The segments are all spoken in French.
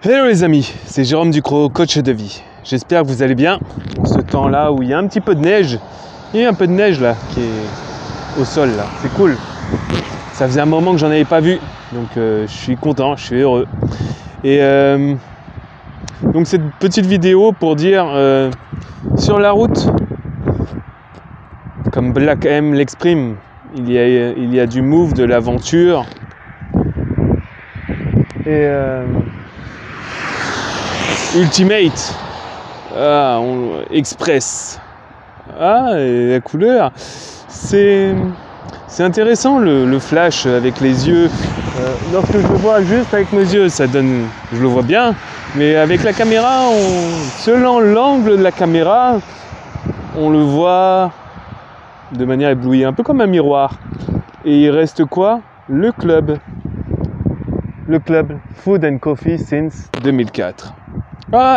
Hello les amis, c'est Jérôme Ducrot, coach de vie. J'espère que vous allez bien en ce temps-là où il y a un petit peu de neige. Il y a un peu de neige là qui est au sol là, c'est cool. Ça faisait un moment que j'en avais pas vu, donc je suis content, je suis heureux. Et donc cette petite vidéo pour dire sur la route, comme Black M l'exprime, il y a du move, de l'aventure. Et Ultimate, Express, et la couleur, c'est intéressant le flash avec les yeux. Lorsque je le vois juste avec mes yeux, ça donne, je le vois bien, mais avec la caméra, selon l'angle de la caméra, on le voit de manière éblouie, un peu comme un miroir. Et il reste quoi? Le club Food and Coffee since 2004.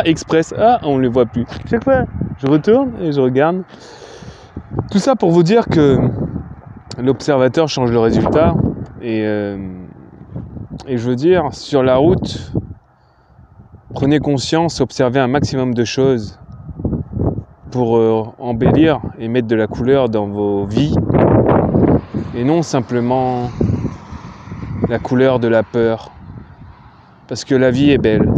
Express, on ne le voit plus. Chaque fois, je retourne et je regarde. Tout ça pour vous dire que l'observateur change le résultat. Et je veux dire, sur la route, prenez conscience, observez un maximum de choses pour embellir et mettre de la couleur dans vos vies. Et non simplement la couleur de la peur. Parce que la vie est belle.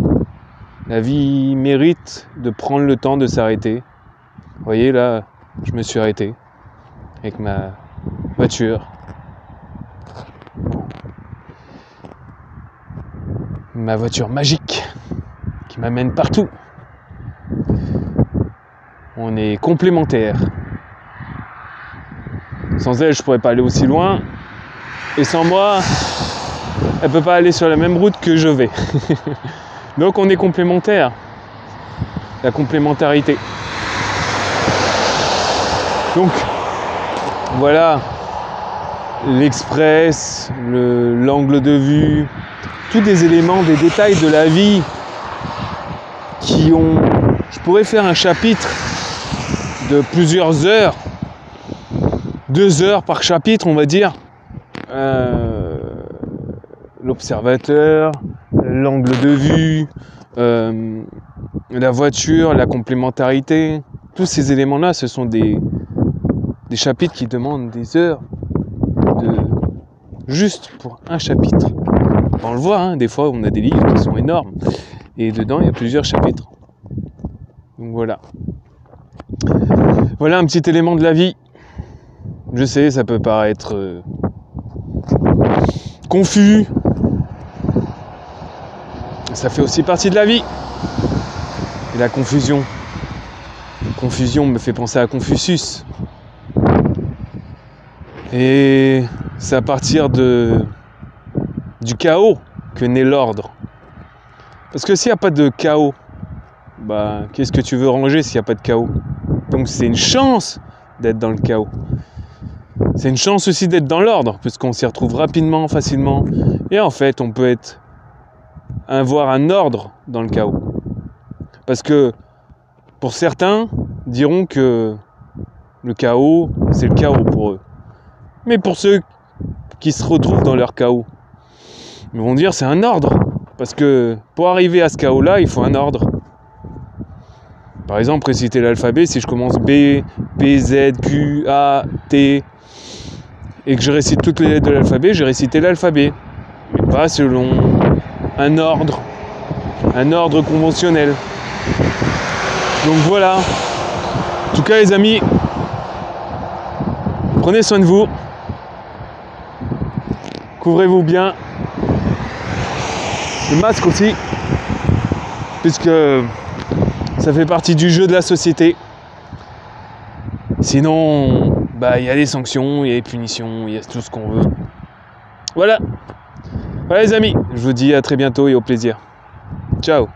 La vie mérite de prendre le temps de s'arrêter. Vous voyez là, je me suis arrêté avec ma voiture. Ma voiture magique qui m'amène partout. On est complémentaires. Sans elle, je pourrais pas aller aussi loin. Et sans moi, elle peut pas aller sur la même route que je vais. Donc on est complémentaires. La complémentarité. Donc voilà, l'express, l'angle de vue, tous des éléments, des détails de la vie qui ont... Je pourrais faire un chapitre de plusieurs heures, 2 heures par chapitre on va dire. L'observateur, l'angle de vue, la voiture, la complémentarité, tous ces éléments-là, ce sont des chapitres qui demandent des heures juste pour un chapitre. On le voit, des fois on a des livres qui sont énormes et dedans il y a plusieurs chapitres. Donc voilà. Voilà un petit élément de la vie. Je sais, ça peut paraître confus. Ça fait aussi partie de la vie. Et la confusion. La confusion me fait penser à Confucius. Et c'est à partir du chaos que naît l'ordre. Parce que s'il n'y a pas de chaos, qu'est-ce que tu veux ranger s'il n'y a pas de chaos? Donc c'est une chance d'être dans le chaos. C'est une chance aussi d'être dans l'ordre, puisqu'on s'y retrouve rapidement, facilement. Et en fait, on peut avoir un ordre dans le chaos. Parce que, pour certains, diront que le chaos, c'est le chaos pour eux. Mais pour ceux qui se retrouvent dans leur chaos, ils vont dire c'est un ordre. Parce que pour arriver à ce chaos-là, il faut un ordre. Par exemple, réciter l'alphabet, si je commence B, P, Z, Q, A, T, et que je récite toutes les lettres de l'alphabet, j'ai récité l'alphabet. Mais pas selon un ordre conventionnel. Donc voilà. En tout cas les amis, prenez soin de vous. Couvrez-vous bien. Le masque aussi, puisque ça fait partie du jeu de la société. Sinon, il y a les sanctions, il y a les punitions, il y a tout ce qu'on veut. Voilà. Voilà les amis, je vous dis à très bientôt et au plaisir. Ciao.